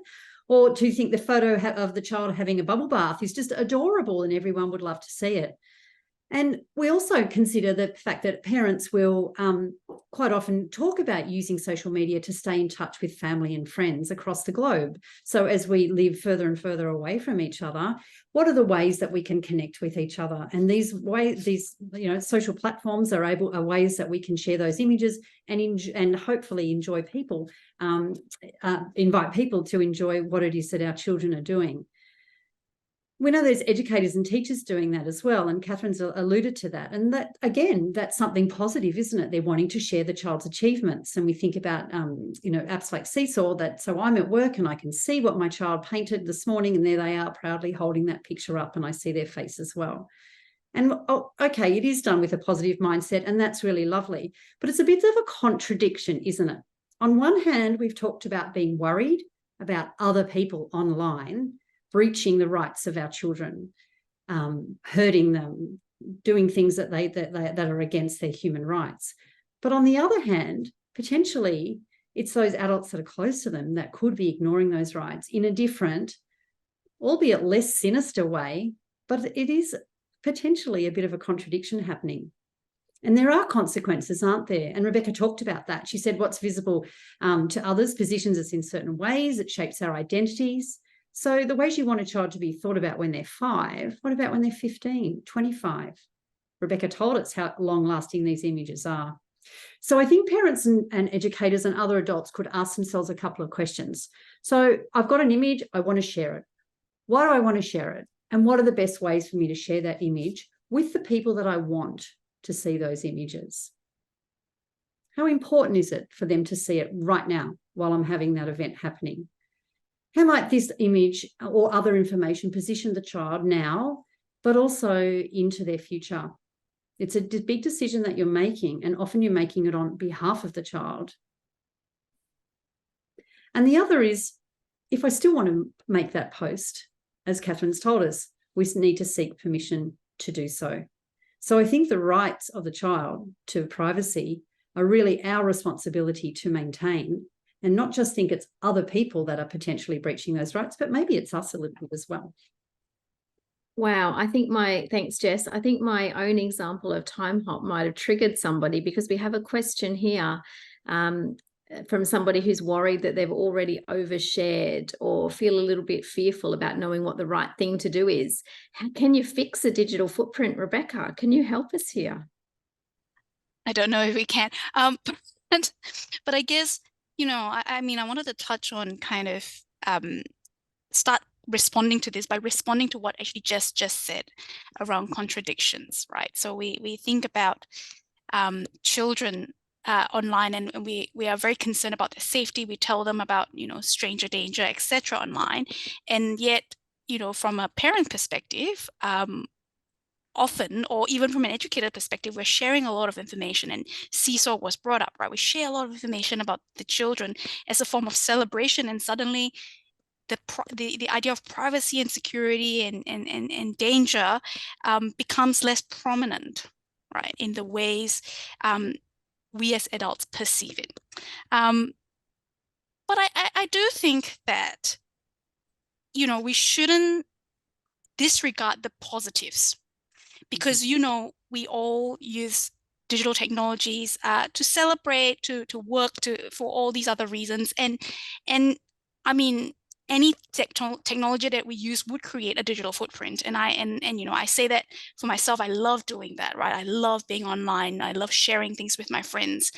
Or to think the photo of the child having a bubble bath is just adorable and everyone would love to see it. And we also consider the fact that parents will quite often talk about using social media to stay in touch with family and friends across the globe. So as we live further and further away from each other, what are the ways that we can connect with each other? And these social platforms are ways that we can share those images and hopefully invite people to enjoy what it is that our children are doing. We know there's educators and teachers doing that as well, and Cathrine's alluded to that. And that, again, that's something positive, isn't it? They're wanting to share the child's achievements. And we think about, apps like Seesaw, so I'm at work and I can see what my child painted this morning, and there they are proudly holding that picture up, and I see their face as well. And okay, it is done with a positive mindset, and that's really lovely. But it's a bit of a contradiction, isn't it? On one hand, we've talked about being worried about other people online breaching the rights of our children, hurting them, doing things that are against their human rights. But on the other hand, potentially it's those adults that are close to them that could be ignoring those rights in a different, albeit less sinister way, but it is potentially a bit of a contradiction happening. And there are consequences, aren't there? And Rebecca talked about that. She said what's visible to others positions us in certain ways. It shapes our identities. So the ways you want a child to be thought about when they're 5, what about when they're 15, 25? Rebecca told us how long-lasting these images are. So I think parents and educators and other adults could ask themselves a couple of questions. So I've got an image, I want to share it. Why do I want to share it? And what are the best ways for me to share that image with the people that I want to see those images? How important is it for them to see it right now while I'm having that event happening? How might this image or other information position the child now, but also into their future? It's a big decision that you're making, and often you're making it on behalf of the child. And the other is, if I still want to make that post, as Cathrine's told us, we need to seek permission to do so. So I think the rights of the child to privacy are really our responsibility to maintain, and not just think it's other people that are potentially breaching those rights, but maybe it's us a little bit as well. Wow, thanks, Jess. I think my own example of time hop might have triggered somebody, because we have a question here from somebody who's worried that they've already overshared or feel a little bit fearful about knowing what the right thing to do is. How can you fix a digital footprint, Rebecca? Can you help us here? I don't know if we can, but I guess, I wanted to touch on kind of start responding to this by responding to what actually Jess just said around contradictions, right? So we think about children online, and we are very concerned about their safety. We tell them about, stranger danger, etc. online. And yet, from a parent perspective, often, or even from an educator perspective, we're sharing a lot of information, and Seesaw was brought up, right? We share a lot of information about the children as a form of celebration, and suddenly the idea of privacy and security and danger becomes less prominent, right, in the ways we as adults perceive it. But I do think that, we shouldn't disregard the positives, because, we all use digital technologies to celebrate, to work, for all these other reasons. And I mean, any technology that we use would create a digital footprint. And I say that for myself, I love doing that, right? I love being online. I love sharing things with my friends.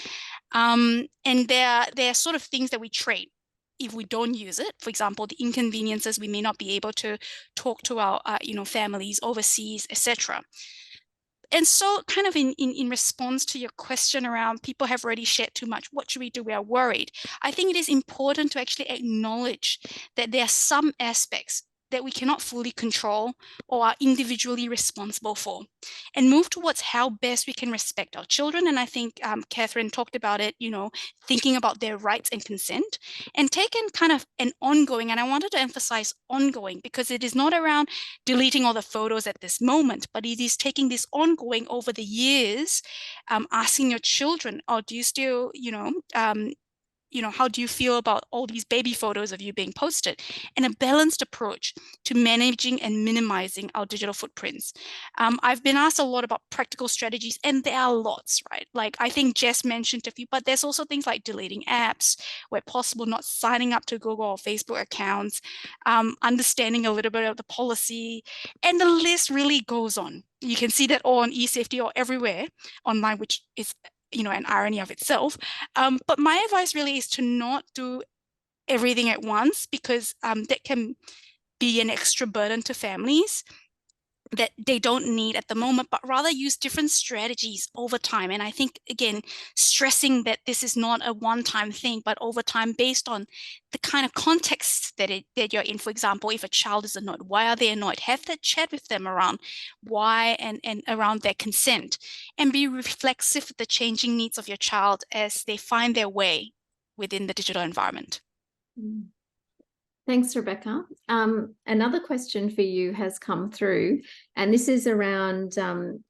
And there are sort of things that we trade if we don't use it. For example, the inconveniences, we may not be able to talk to our families overseas, etc. And so kind of in response to your question around people have already shared too much, what should we do? We are worried. I think it is important to actually acknowledge that there are some aspects that we cannot fully control or are individually responsible for, and move towards how best we can respect our children. And I think Cathrine talked about it, thinking about their rights and consent, and taken kind of an ongoing, and I wanted to emphasize ongoing, because it is not around deleting all the photos at this moment, but it is taking this ongoing over the years, asking your children, do you still, how do you feel about all these baby photos of you being posted? And a balanced approach to managing and minimizing our digital footprints. I've been asked a lot about practical strategies, and there are lots, right? Like I think Jess mentioned a few, but there's also things like deleting apps where possible, not signing up to Google or Facebook accounts, understanding a little bit of the policy, and the list really goes on. You can see that all on eSafety or everywhere online, which is an irony of itself. But my advice really is to not do everything at once, because that can be an extra burden to families that they don't need at the moment, but rather use different strategies over time. And I think, again, stressing that this is not a one-time thing, but over time based on the kind of context that you're in. For example, if a child is annoyed, why are they annoyed? Have that chat with them around why and around their consent, and be reflexive with the changing needs of your child as they find their way within the digital environment. Thanks, Rebecca. Another question for you has come through, and this is around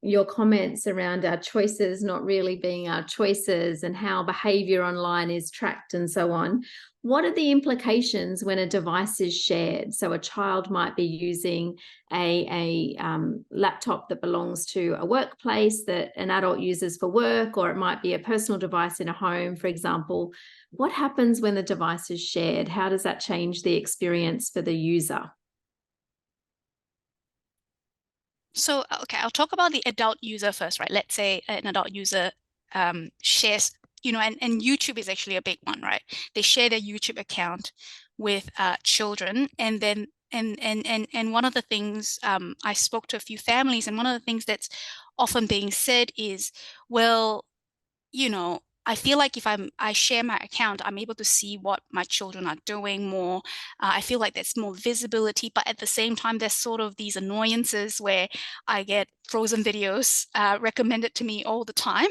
your comments around our choices not really being our choices and how behaviour online is tracked and so on. What are the implications when a device is shared? So a child might be using a laptop that belongs to a workplace that an adult uses for work, or it might be a personal device in a home, for example. What happens when the device is shared? How does that change the experience for the user? So, okay, I'll talk about the adult user first, right? Let's say an adult user shares, and YouTube is actually a big one, right? They share their YouTube account with children, and then and one of the things, I spoke to a few families, and one of the things that's often being said is, well, I feel like if I share my account, I'm able to see what my children are doing more. I feel like there's more visibility, but at the same time, there's sort of these annoyances where I get frozen videos recommended to me all the time.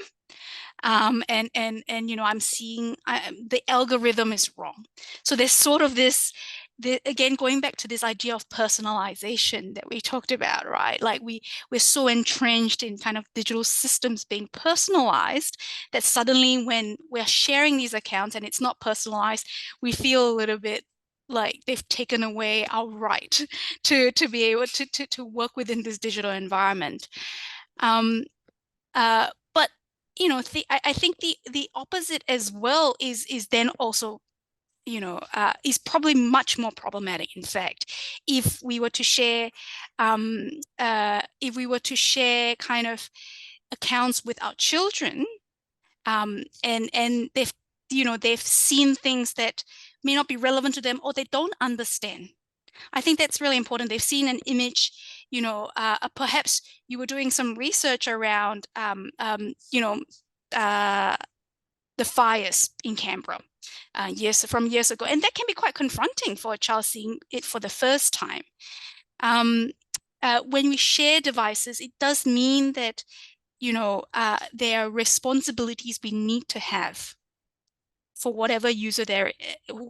And I'm seeing the algorithm is wrong. So there's sort of this, again, going back to this idea of personalization that we talked about, right? Like we're so entrenched in kind of digital systems being personalized that suddenly when we're sharing these accounts and it's not personalized, we feel a little bit like they've taken away our right to be able to work within this digital environment. But I think the opposite as well is then also is probably much more problematic. In fact, if we were to share kind of accounts with our children, and they've seen things that may not be relevant to them, or they don't understand. I think that's really important. They've seen an image, perhaps you were doing some research around, the fires in Canberra from years ago, and that can be quite confronting for a child seeing it for the first time. When we share devices, it does mean that there are responsibilities we need to have for whatever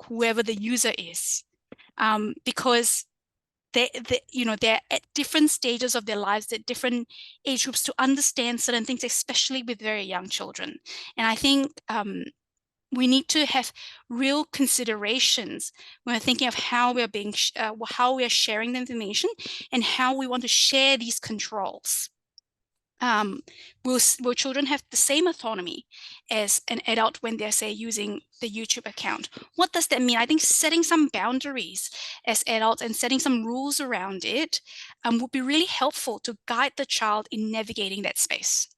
whoever the user is, because they're at different stages of their lives, at different age groups, to understand certain things, especially with very young children. And I think we need to have real considerations when we're thinking of how how we are sharing the information and how we want to share these controls. Will children have the same autonomy as an adult when they're, say, using the YouTube account? What does that mean? I think setting some boundaries as adults and setting some rules around it would be really helpful to guide the child in navigating that space.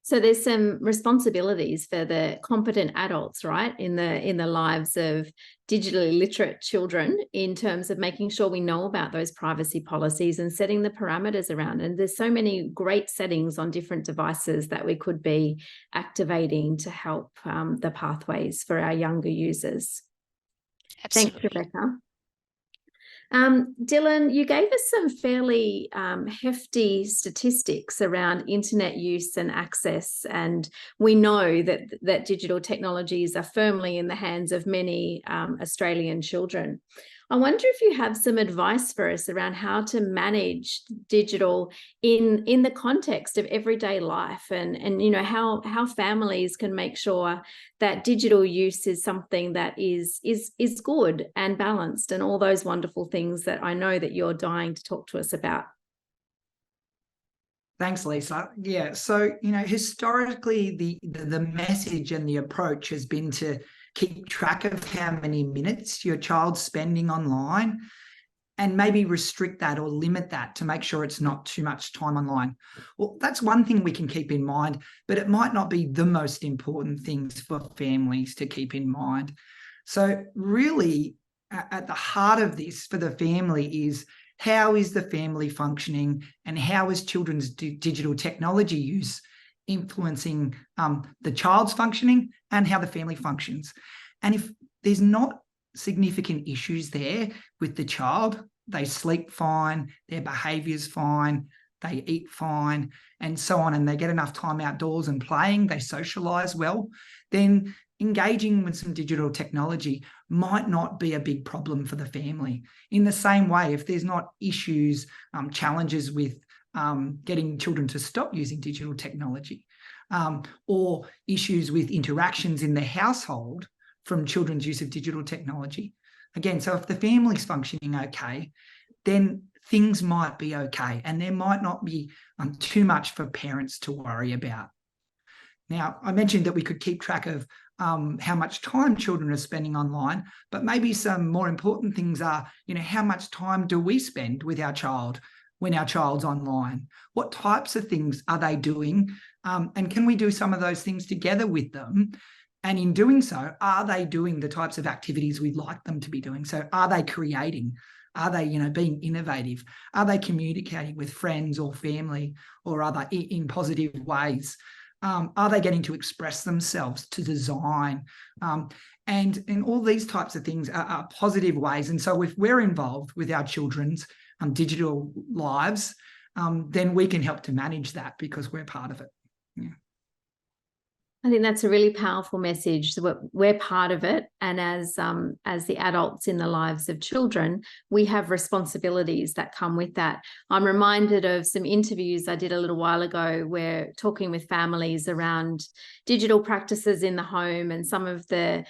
So there's some responsibilities for the competent adults, right, in the lives of digitally literate children, in terms of making sure we know about those privacy policies and setting the parameters around. And there's so many great settings on different devices that we could be activating to help the pathways for our younger users. Absolutely. Thanks, Rebecca. Dylan, you gave us some fairly hefty statistics around internet use and access, and we know that digital technologies are firmly in the hands of many Australian children. I wonder if you have some advice for us around how to manage digital in the context of everyday life, and you know, how families can make sure that digital use is something that is good and balanced, and all those wonderful things that I know that you're dying to talk to us about. Thanks, Lisa. Yeah, so, you know, historically, the message and the approach has been to keep track of how many minutes your child's spending online and maybe restrict that or limit that to make sure it's not too much time online. Well, that's one thing we can keep in mind, but it might not be the most important things for families to keep in mind. So really, at the heart of this for the family is, how is the family functioning, and how is children's digital technology use influencing the child's functioning and how the family functions? And if there's not significant issues there with the child, they sleep fine, their behaviour's fine, they eat fine, and so on, and they get enough time outdoors and playing, they socialise well, then engaging with some digital technology might not be a big problem for the family. In the same way, if there's not issues, challenges with getting children to stop using digital technology, or issues with interactions in the household from children's use of digital technology. Again, so if the family's functioning okay, then things might be okay, and there might not be too much for parents to worry about. Now, I mentioned that we could keep track of how much time children are spending online, but maybe some more important things are, you know, how much time do we spend with our child when our child's online? What types of things are they doing? And can we do some of those things together with them? And in doing so, are they doing the types of activities we'd like them to be doing? So are they creating? Are they, you know, being innovative? Are they communicating with friends or family, or are they in positive ways? Are they getting to express themselves, to design? And all these types of things are positive ways. And so if we're involved with our children's digital lives, then we can help to manage that because we're part of it. Yeah. I think that's a really powerful message. We're part of it, and as the adults in the lives of children, we have responsibilities that come with that. I'm reminded of some interviews I did a little while ago where talking with families around digital practices in the home and some of the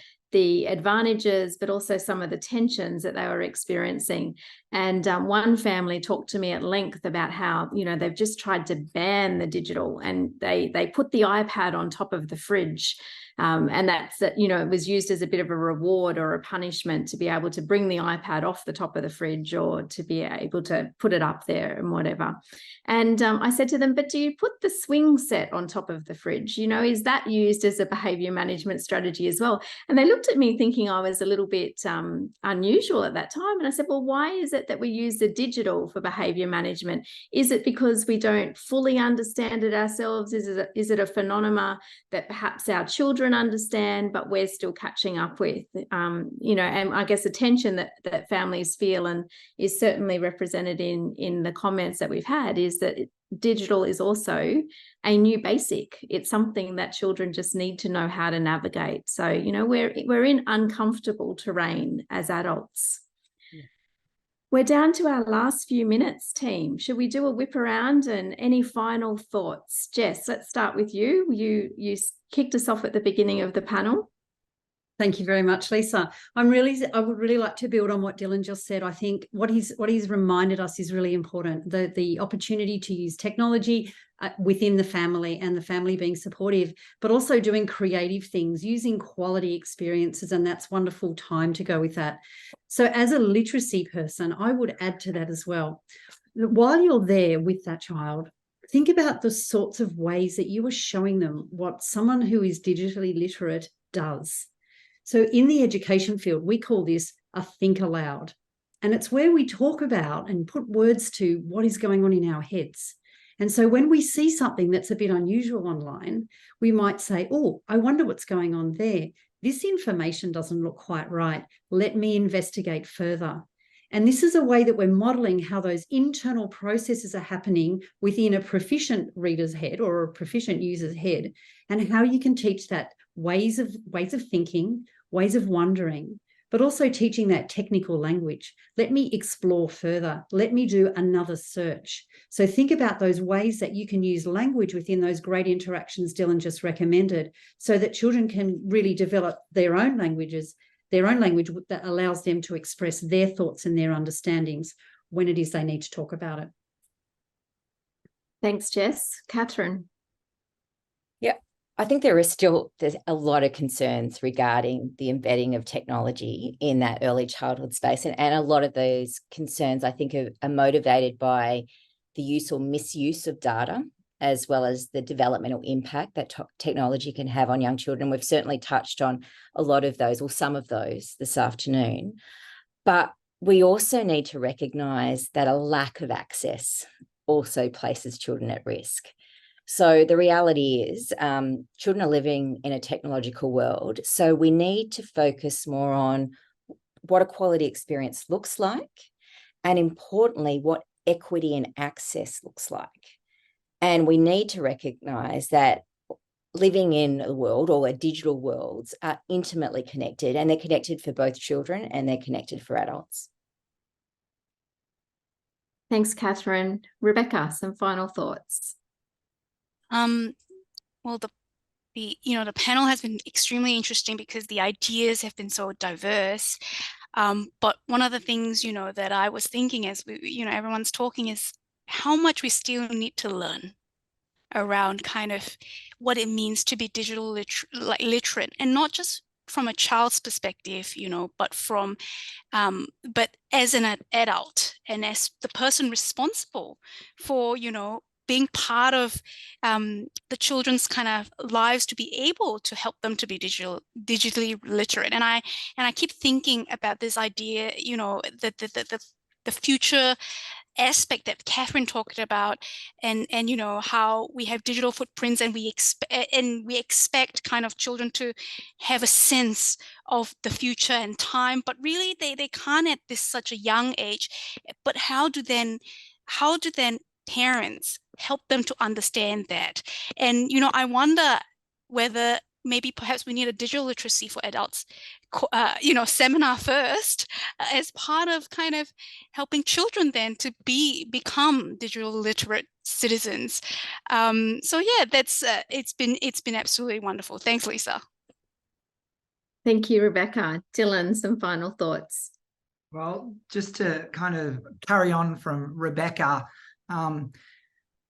advantages, but also some of the tensions that they were experiencing. And one family talked to me at length about how, you know, they've just tried to ban the digital, and they put the iPad on top of the fridge. And that's, you know, it was used as a bit of a reward or a punishment to be able to bring the iPad off the top of the fridge or to be able to put it up there and whatever. And I said to them, but do you put the swing set on top of the fridge? You know, is that used as a behavior management strategy as well? And they looked at me thinking I was a little bit unusual at that time. And I said, well, why is it that we use the digital for behavior management? Is it because we don't fully understand it ourselves? Is it a phenomena that perhaps our children understand, but we're still catching up with? You know, and I guess the tension that families feel, and is certainly represented in the comments that we've had, is that digital is also a new basic. It's something that children just need to know how to navigate. So, you know, we're in uncomfortable terrain as adults. Yeah. We're down to our last few minutes, team. Should we do a whip around, and any final thoughts? Jess, let's start with you. You kicked us off at the beginning of the panel. Thank you very much, Lisa. I would really like to build on what Dylan just said. I think what he's reminded us is really important. The opportunity to use technology within the family, and the family being supportive, but also doing creative things, using quality experiences, and that's wonderful time to go with that. So as a literacy person, I would add to that as well. While you're there with that child, think about the sorts of ways that you are showing them what someone who is digitally literate does. So in the education field, we call this a think aloud. And it's where we talk about and put words to what is going on in our heads. And so when we see something that's a bit unusual online, we might say, oh, I wonder what's going on there. This information doesn't look quite right. Let me investigate further. And this is a way that we're modeling how those internal processes are happening within a proficient reader's head or a proficient user's head, and how you can teach that ways of thinking, ways of wondering, but also teaching that technical language. Let me explore further. Let me do another search. So think about those ways that you can use language within those great interactions Dylan just recommended, so that children can really develop their own language that allows them to express their thoughts and their understandings when it is they need to talk about it. Thanks, Jess. Cathrine. Yeah, I think there's a lot of concerns regarding the embedding of technology in that early childhood space. And a lot of those concerns, I think, are motivated by the use or misuse of data, as well as the developmental impact that technology can have on young children. We've certainly touched on a lot of those, or some of those, this afternoon. But we also need to recognise that a lack of access also places children at risk. So the reality is children are living in a technological world. So we need to focus more on what a quality experience looks like, and importantly, what equity and access looks like. And we need to recognise that living in a world, or digital worlds, are intimately connected, and they're connected for both children and they're connected for adults. Thanks, Cathrine. Rebecca, some final thoughts. Well, the panel has been extremely interesting because the ideas have been so diverse. But one of the things, that I was thinking as everyone's talking is how much we still need to learn around kind of what it means to be digital literate, and not just from a child's perspective, but as an adult and as the person responsible for, being part of the children's kind of lives, to be able to help them to be digitally literate. And I keep thinking about this idea, that the future aspect that Cathrine talked about, and how we have digital footprints, and we expect kind of children to have a sense of the future and time, but really they can't at such a young age. But how do then parents help them to understand that? And I wonder whether maybe perhaps we need a digital literacy for adults seminar first, as part of kind of helping children then to become digital literate citizens. So yeah, that's it's been absolutely wonderful. Thanks, Lisa. Thank you, Rebecca. Dylan, some final thoughts. Well, just to kind of carry on from Rebecca,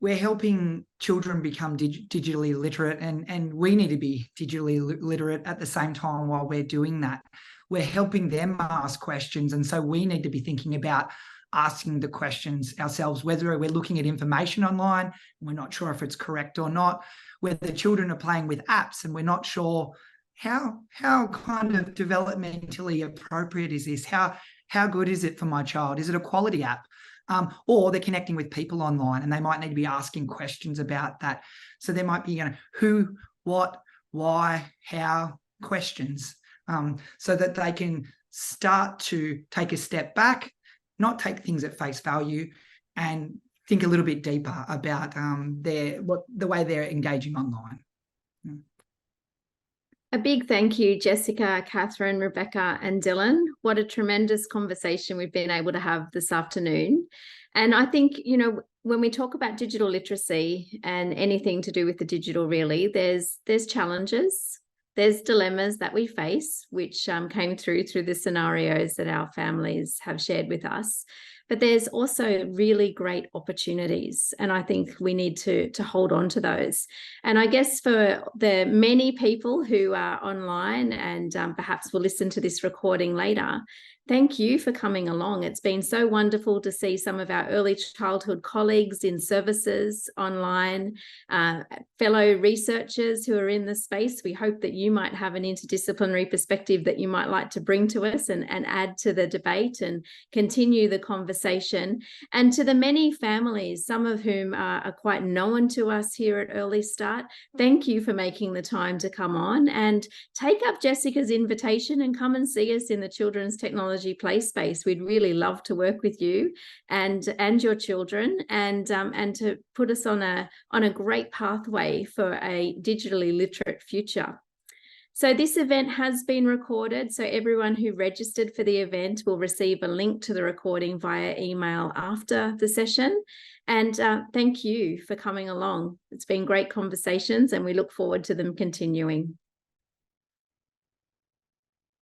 we're helping children become digitally literate, and we need to be digitally literate at the same time while we're doing that. We're helping them ask questions, and so we need to be thinking about asking the questions ourselves, whether we're looking at information online and we're not sure if it's correct or not, whether the children are playing with apps and we're not sure how kind of developmentally appropriate is this, how good is it for my child, is it a quality app? Or they're connecting with people online and they might need to be asking questions about that. So there might be, who, what, why, how questions, so that they can start to take a step back, not take things at face value, and think a little bit deeper about the way they're engaging online. A big thank you, Jessica, Cathrine, Rebecca, and Dylan. What a tremendous conversation we've been able to have this afternoon. And I think, when we talk about digital literacy and anything to do with the digital, really, there's challenges, there's dilemmas that we face, which came through the scenarios that our families have shared with us. But there's also really great opportunities, and I think we need to hold on to those. And I guess for the many people who are online and perhaps will listen to this recording later, thank you for coming along. It's been so wonderful to see some of our early childhood colleagues in services online, fellow researchers who are in the space. We hope that you might have an interdisciplinary perspective that you might like to bring to us and add to the debate and continue the conversation. And to the many families, some of whom are quite known to us here at Early Start, thank you for making the time to come on and take up Jessica's invitation and come and see us in the Children's Technology Play Space. We'd really love to work with you and your children, and to put us on a great pathway for a digitally literate future. So this event has been recorded. So everyone who registered for the event will receive a link to the recording via email after the session. And thank you for coming along. It's been great conversations and we look forward to them continuing.